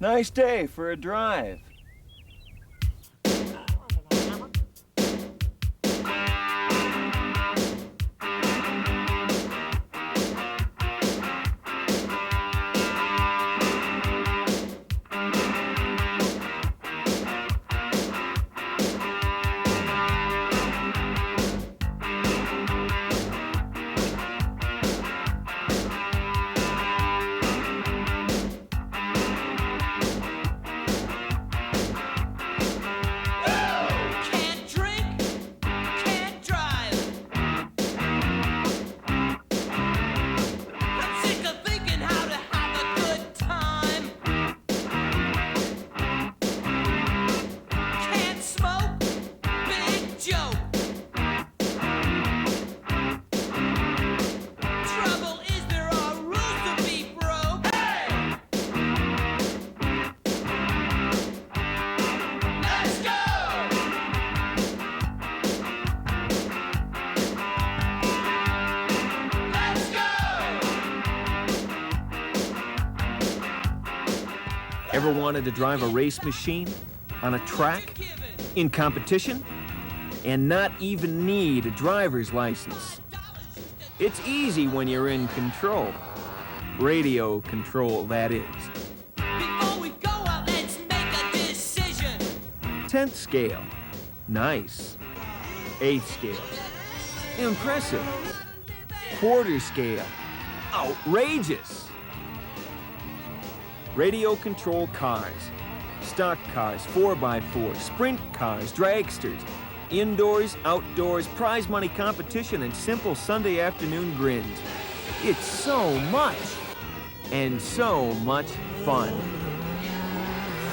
Nice day for a drive. Ever wanted to drive a race machine on a track, in competition, and not even need a driver's license? It's easy when you're in control. Radio control, that is. Before we go out, let's make a decision. 10th scale, nice. 8th scale, impressive. Quarter scale, outrageous. Radio control cars, stock cars, 4x4, sprint cars, dragsters, indoors, outdoors, prize money competition, and simple Sunday afternoon grins. It's so much, and so much fun.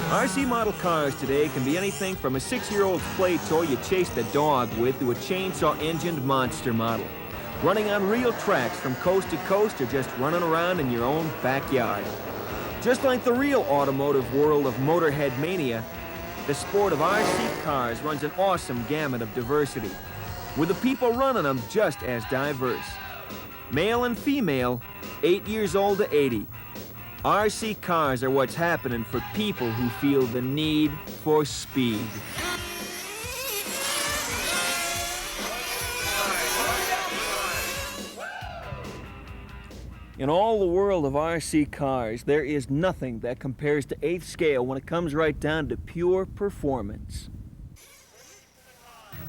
RC model cars today can be anything from a 6-year-old play toy you chase the dog with to a chainsaw-engined monster model. Running on real tracks from coast to coast or just running around in your own backyard. Just like the real automotive world of motorhead mania, the sport of RC cars runs an awesome gamut of diversity, with the people running them just as diverse. Male and female, 8 years old to 80. RC cars are what's happening for people who feel the need for speed. In all the world of RC cars, there is nothing that compares to 8th scale when it comes right down to pure performance.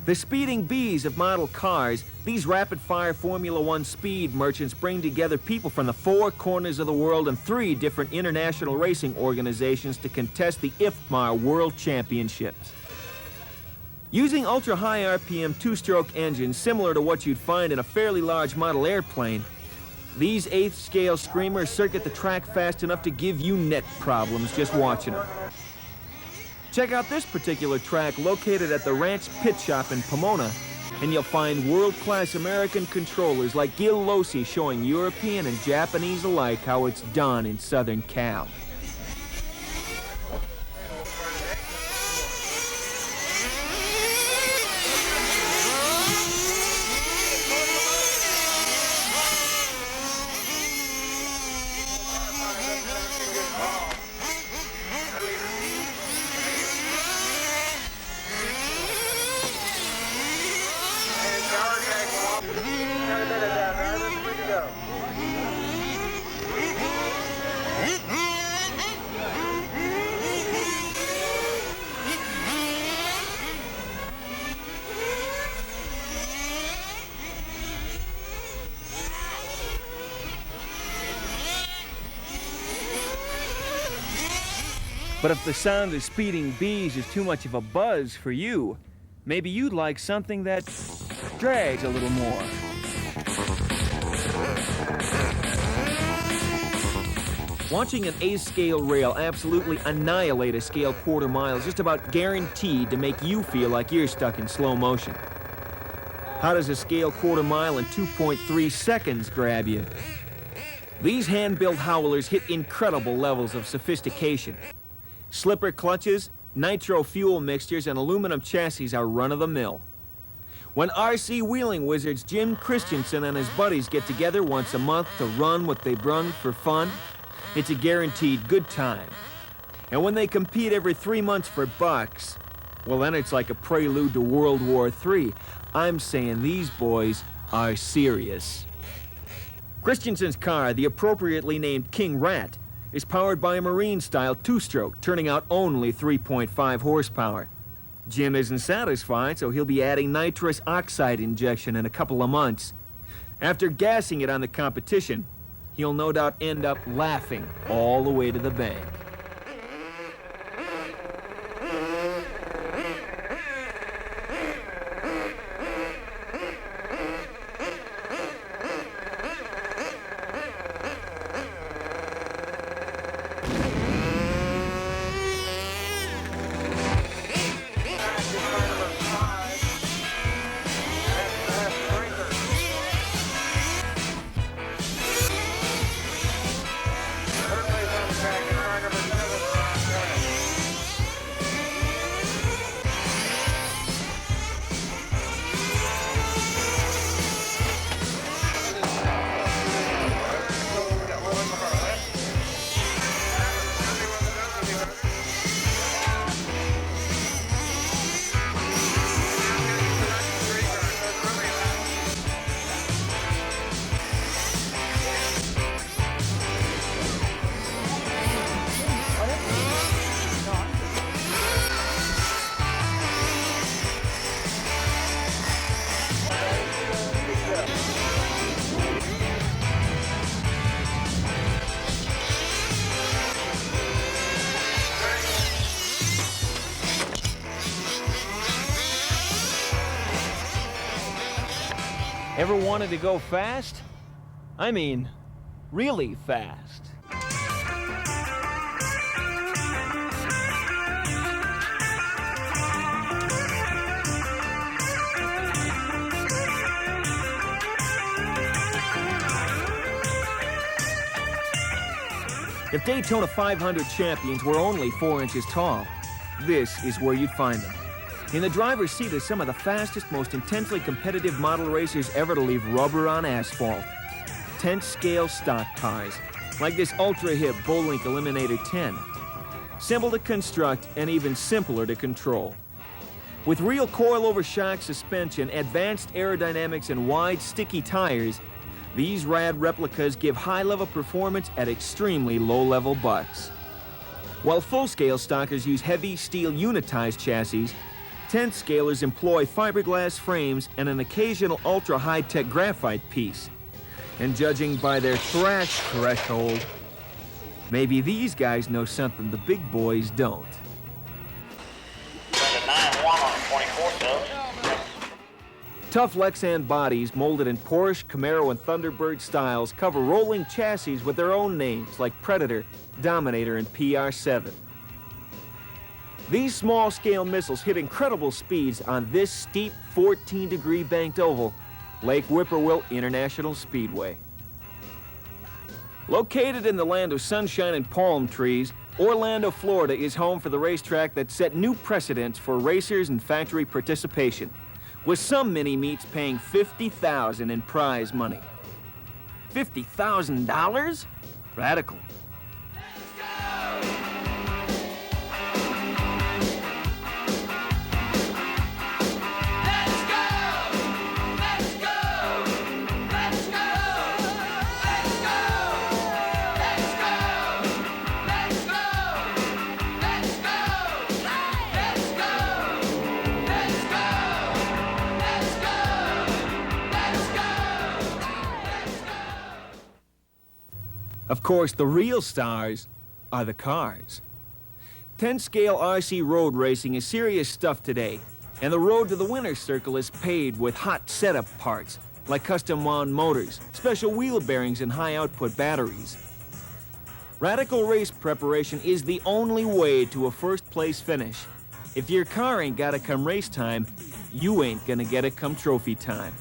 The speeding bees of model cars, these rapid-fire Formula One speed merchants bring together people from the 4 corners of the world and 3 different international racing organizations to contest the IFMAR World Championships. Using ultra-high RPM 2-stroke engines similar to what you'd find in a fairly large model airplane, these 8th scale screamers circuit the track fast enough to give you neck problems just watching them. Check out this particular track located at the Ranch Pit Shop in Pomona, and you'll find world-class American controllers like Gil Losi showing European and Japanese alike how it's done in Southern Cal. But if the sound of speeding bees is too much of a buzz for you, maybe you'd like something that drags a little more. Watching an A-scale rail absolutely annihilate a scale quarter mile is just about guaranteed to make you feel like you're stuck in slow motion. How does a scale quarter mile in 2.3 seconds grab you? These hand-built howlers hit incredible levels of sophistication. Slipper clutches, nitro fuel mixtures, and aluminum chassis are run-of-the-mill. When RC wheeling wizards Jim Christensen and his buddies get together once a month to run what they brung for fun, it's a guaranteed good time. And when they compete every 3 months for bucks, well, then it's like a prelude to World War III. I'm saying these boys are serious. Christensen's car, the appropriately named King Rat, is powered by a Marine-style two-stroke, turning out only 3.5 horsepower. Jim isn't satisfied, so he'll be adding nitrous oxide injection in a couple of months. After gassing it on the competition, he'll no doubt end up laughing all the way to the bank. Ever wanted to go fast? I mean, really fast. If Daytona 500 champions were only 4 inches tall, this is where you'd find them. In the driver's seat are some of the fastest, most intensely competitive model racers ever to leave rubber on asphalt. 10th scale stock cars, like this ultra-hip Bullink Eliminator 10. Simple to construct and even simpler to control. With real coilover shock suspension, advanced aerodynamics, and wide, sticky tires, these rad replicas give high-level performance at extremely low-level bucks. While full-scale stockers use heavy steel unitized chassis, 10th scalers employ fiberglass frames and an occasional ultra-high-tech graphite piece. And judging by their thrash threshold, maybe these guys know something the big boys don't. Tough Lexan bodies molded in Porsche, Camaro, and Thunderbird styles cover rolling chassis with their own names like Predator, Dominator, and PR7. These small-scale missiles hit incredible speeds on this steep 14-degree banked oval, Lake Whippoorwill International Speedway. Located in the land of sunshine and palm trees, Orlando, Florida is home for the racetrack that set new precedents for racers and factory participation, with some mini-meets paying $50,000 in prize money. $50,000? Radical. Of course, the real stars are the cars. 10-scale RC road racing is serious stuff today, and the road to the winner's circle is paved with hot setup parts, like custom-wound motors, special wheel bearings, and high-output batteries. Radical race preparation is the only way to a first-place finish. If your car ain't gotta come race time, you ain't gonna get it come trophy time.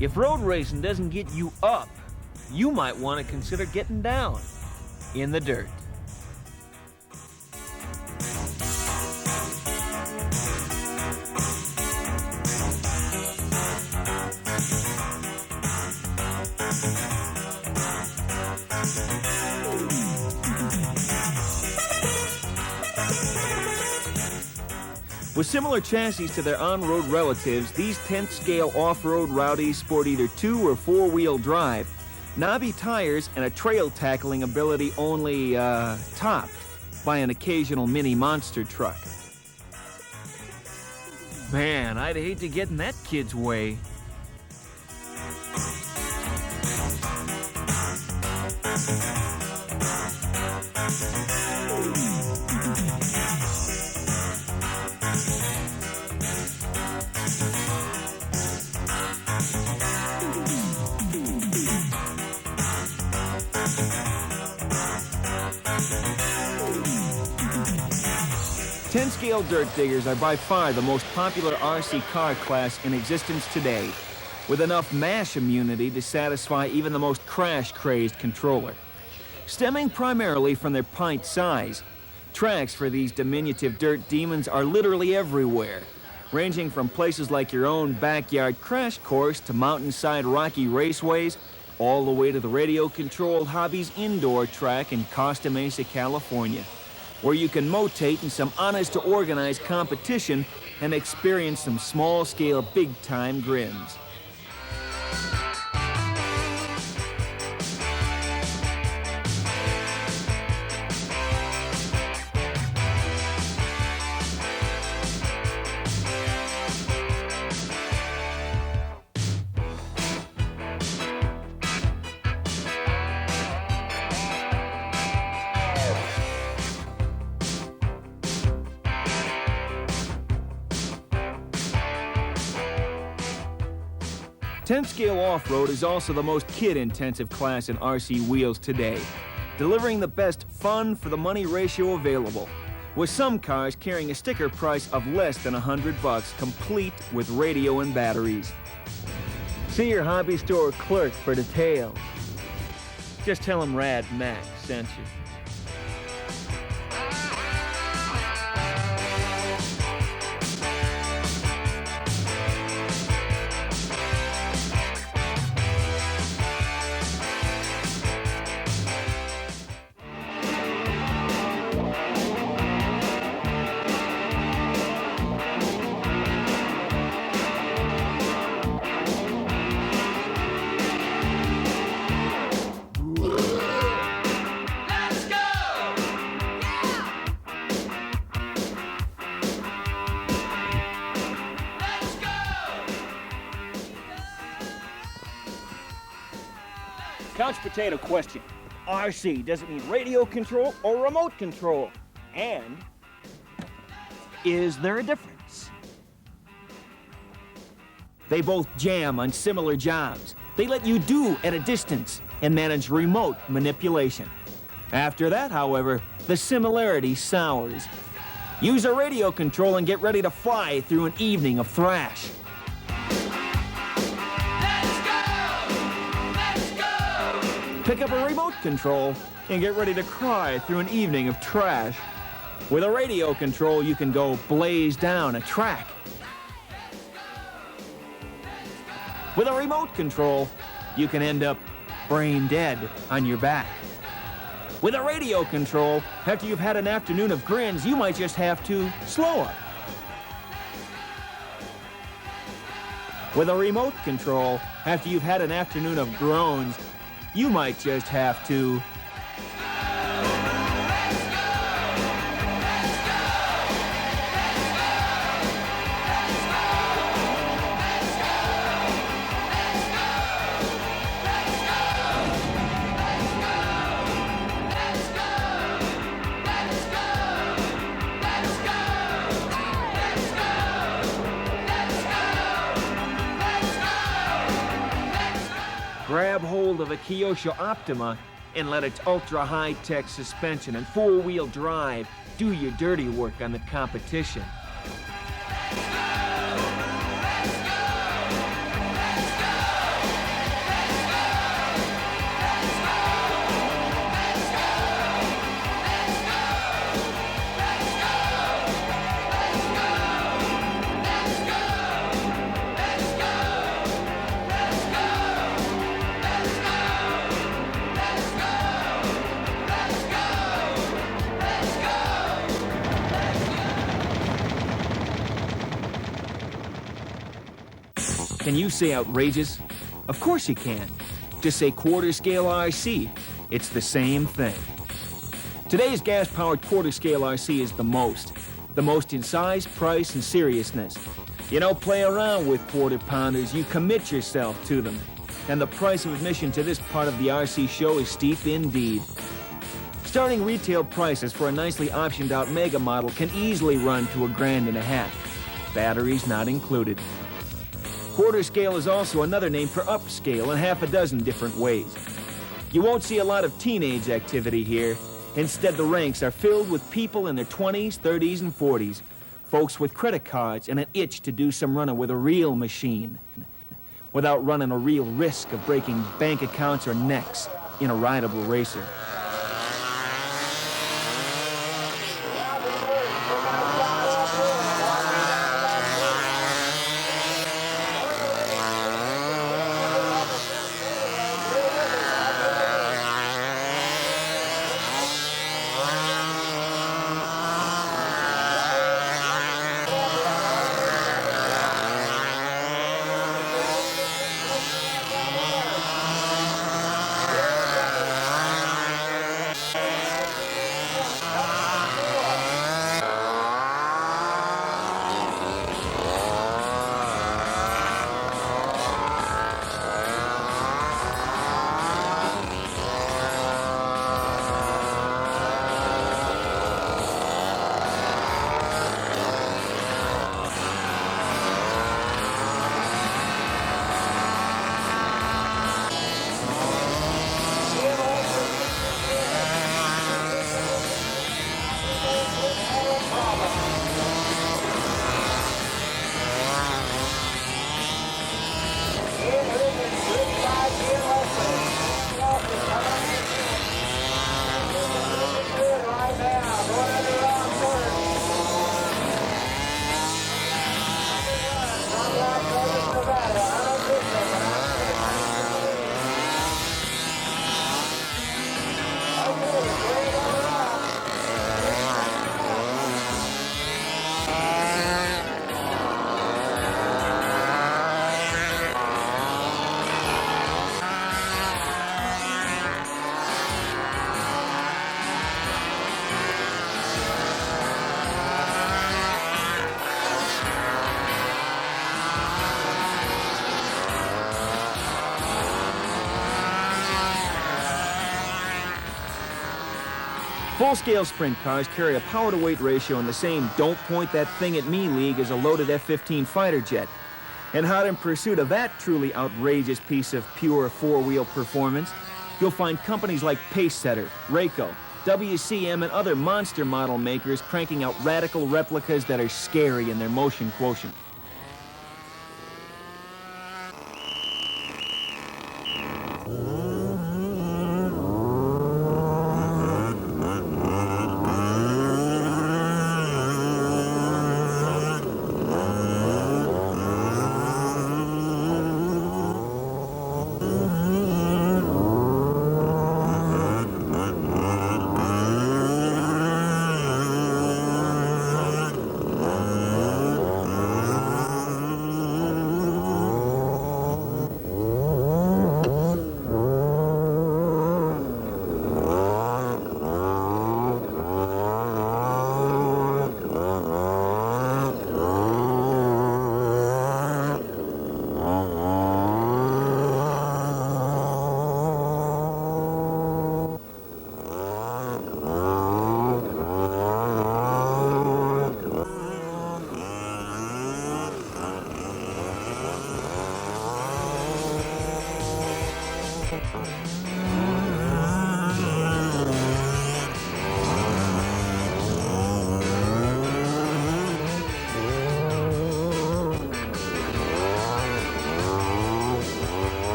If road racing doesn't get you up, you might want to consider getting down in the dirt. With similar chassis to their on-road relatives, these 10th scale off-road rowdies sport either 2- or 4-wheel drive, knobby tires, and a trail tackling ability only topped by an occasional mini monster truck. Man, I'd hate to get in that kid's way. Ten-scale dirt diggers are by far the most popular RC car class in existence today, with enough mash immunity to satisfy even the most crash-crazed controller. Stemming primarily from their pint size, tracks for these diminutive dirt demons are literally everywhere, ranging from places like your own backyard crash course to mountainside rocky raceways, all the way to the radio-controlled Hobbies indoor track in Costa Mesa, California, where you can motate in some honest-to-organized competition and experience some small-scale, big-time grins. Tenth scale off-road is also the most kid-intensive class in RC wheels today, delivering the best fun for the money ratio available, with some cars carrying a sticker price of less than $100, complete with radio and batteries. See your hobby store clerk for details. Just tell him Rad Max sent you. Let's go! Let's go! Couch potato question. RC, does it mean radio control or remote control? And is there a difference? They both jam on similar jobs. They let you do at a distance and manage remote manipulation. After that, however, the similarity sours. Use a radio control and get ready to fly through an evening of thrash. Let's go! Let's go! Pick up a remote control and get ready to cry through an evening of trash. With a radio control, you can go blaze down a track. With a remote control, you can end up brain dead on your back. With a radio control, after you've had an afternoon of grins, you might just have to slow up. With a remote control, after you've had an afternoon of groans, you might just have to... Grab hold of a Kyosho Optima and let its ultra-high-tech suspension and four-wheel drive do your dirty work on the competition. Can you say outrageous? Of course you can. Just say quarter scale RC. It's the same thing. Today's gas-powered quarter scale RC is the most. The most in size, price, and seriousness. You don't play around with quarter pounders, you commit yourself to them. And the price of admission to this part of the RC show is steep indeed. Starting retail prices for a nicely optioned out mega model can easily run to $1,500. Batteries not included. Quarter scale is also another name for upscale in half a dozen different ways. You won't see a lot of teenage activity here. Instead, the ranks are filled with people in their 20s, 30s, and 40s. Folks with credit cards and an itch to do some running with a real machine. Without running a real risk of breaking bank accounts or necks in a rideable racer. Full-scale sprint cars carry a power-to-weight ratio in the same don't-point-that-thing-at-me league as a loaded F-15 fighter jet. And hot in pursuit of that truly outrageous piece of pure four-wheel performance, you'll find companies like Pacesetter, Rayco, WCM, and other monster model makers cranking out radical replicas that are scary in their motion quotient.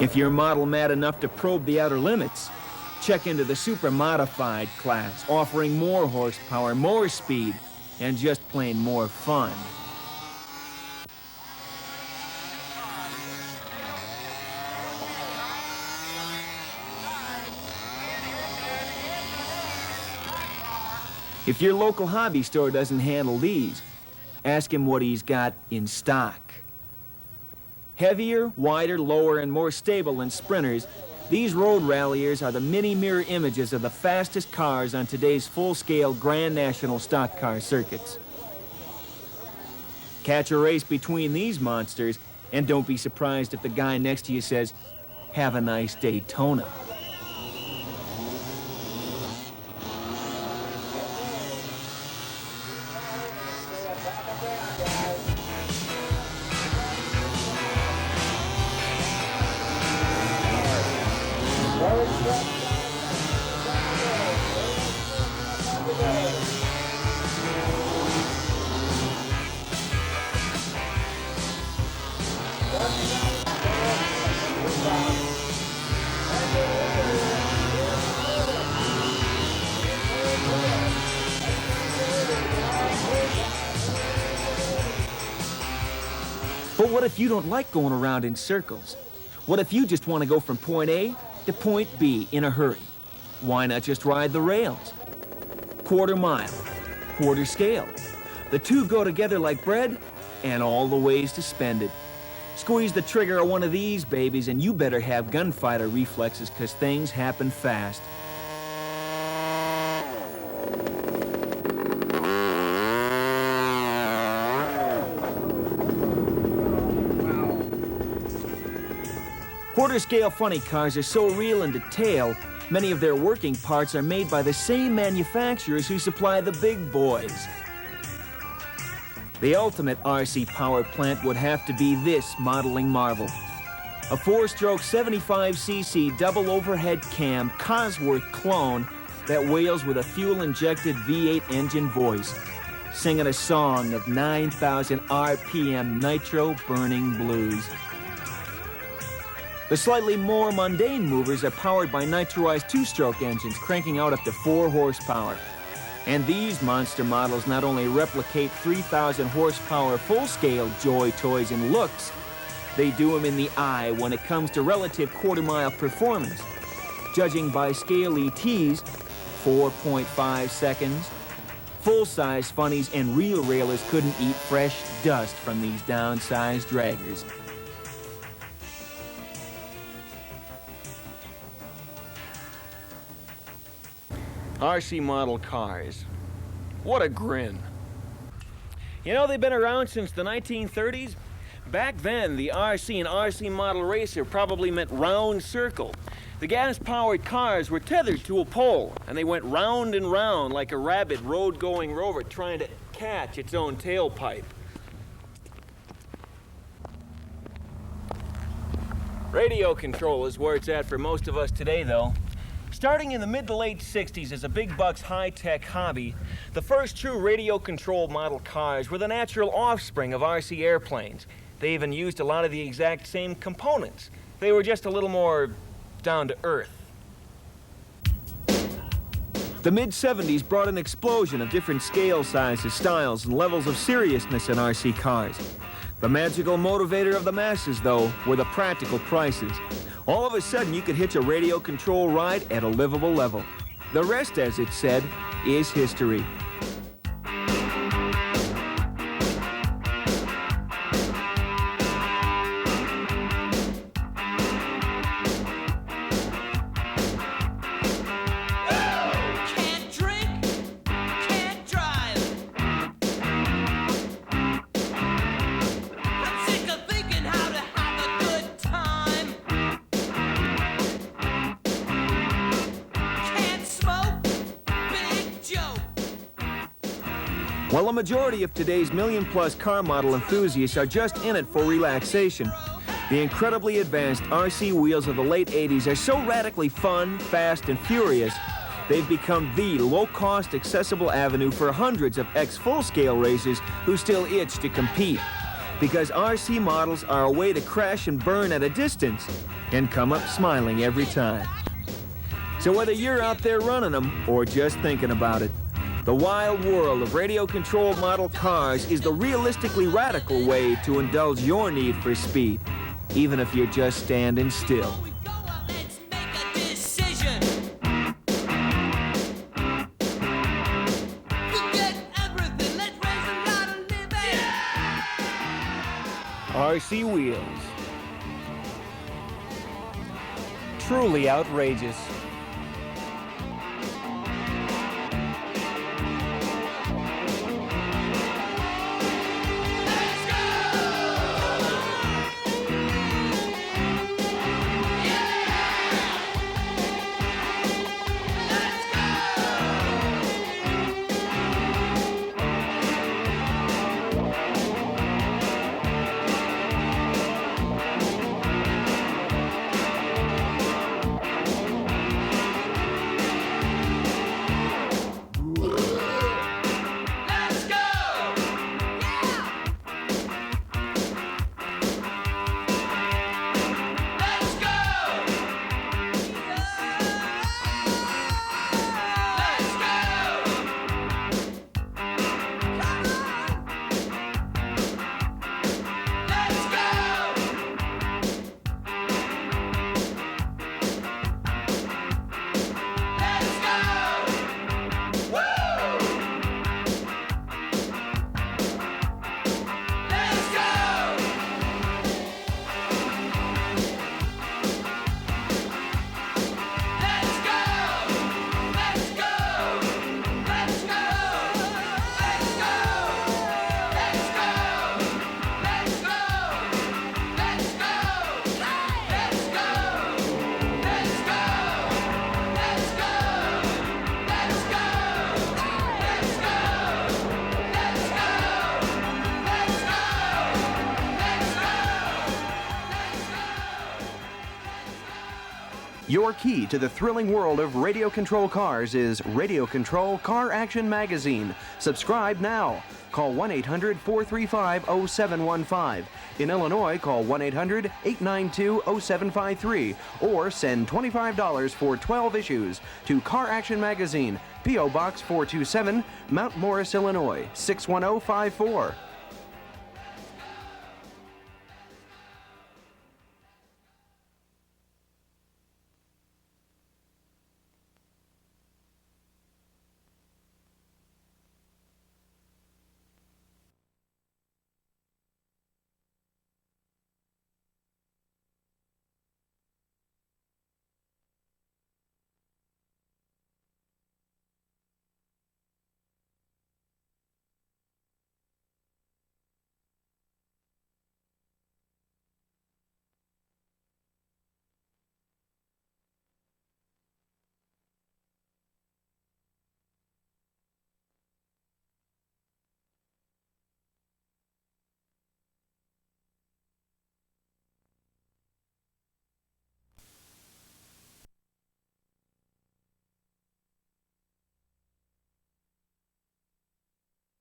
If you're model mad enough to probe the outer limits, check into the super modified class, offering more horsepower, more speed, and just plain more fun. If your local hobby store doesn't handle these, ask him what he's got in stock. Heavier, wider, lower, and more stable than sprinters, these road ralliers are the mini mirror images of the fastest cars on today's full-scale Grand National stock car circuits. Catch a race between these monsters, and don't be surprised if the guy next to you says, "Have a nice Daytona." But what if you don't like going around in circles? What if you just want to go from point A to point B in a hurry? Why not just ride the rails? Quarter mile, quarter scale. The two go together like bread, and all the ways to spend it. Squeeze the trigger on one of these babies and you better have gunfighter reflexes, 'cause things happen fast. Quarter-scale funny cars are so real in detail, many of their working parts are made by the same manufacturers who supply the big boys. The ultimate RC power plant would have to be this modeling marvel. A 4-stroke 75cc double overhead cam Cosworth clone that wails with a fuel-injected V8 engine voice, singing a song of 9,000 RPM nitro-burning blues. The slightly more mundane movers are powered by nitroized 2-stroke engines, cranking out up to 4 horsepower. And these monster models not only replicate 3,000 horsepower full-scale Joy toys in looks, they do them in the eye when it comes to relative quarter-mile performance. Judging by scale ETs, 4.5 seconds, full-size funnies and real railers couldn't eat fresh dust from these downsized draggers. RC model cars. What a grin. You know, they've been around since the 1930s. Back then, the RC and RC model racer probably meant round circle. The gas-powered cars were tethered to a pole, and they went round and round like a rabid road-going rover trying to catch its own tailpipe. Radio control is where it's at for most of us today, though. Starting in the mid to late 60s as a big bucks high-tech hobby, the first true radio-controlled model cars were the natural offspring of RC airplanes. They even used a lot of the exact same components. They were just a little more down to earth. The mid-70s brought an explosion of different scale sizes, styles, and levels of seriousness in RC cars. The magical motivator of the masses, though, were the practical prices. All of a sudden, you could hitch a radio control ride at a livable level. The rest, as it's said, is history. Can't drink, can't drive. I'm sick of thinking how to have a good time. Can't smoke, big joke. While a majority of today's million-plus car model enthusiasts are just in it for relaxation, the incredibly advanced RC wheels of the late 80s are so radically fun, fast, and furious, they've become the low-cost, accessible avenue for hundreds of ex-full-scale racers who still itch to compete. Because RC models are a way to crash and burn at a distance and come up smiling every time. So whether you're out there running them or just thinking about it, the wild world of radio-controlled model cars is the realistically radical way to indulge your need for speed, even if you're just standing still. Before we go out, let's make a decision. Forget everything, let's raise a lot of living. RC Wheels. Truly outrageous. Let's go! Let's go! Let's go! Let's go! Let's go! Woo! Let's go! Let's go! Let's go! Let's go! Let's go! Let's go! Let's go! Let's go! Let's go! Let's go! Let's go! Let's go! Let's go! Let's go! Your key to the thrilling world of radio control cars is Radio Control Car Action Magazine. Subscribe now. Call 1-800-435-0715. In Illinois, call 1-800-892-0753 or send $25 for 12 issues to Car Action Magazine, P.O. Box 427, Mount Morris, Illinois 61054.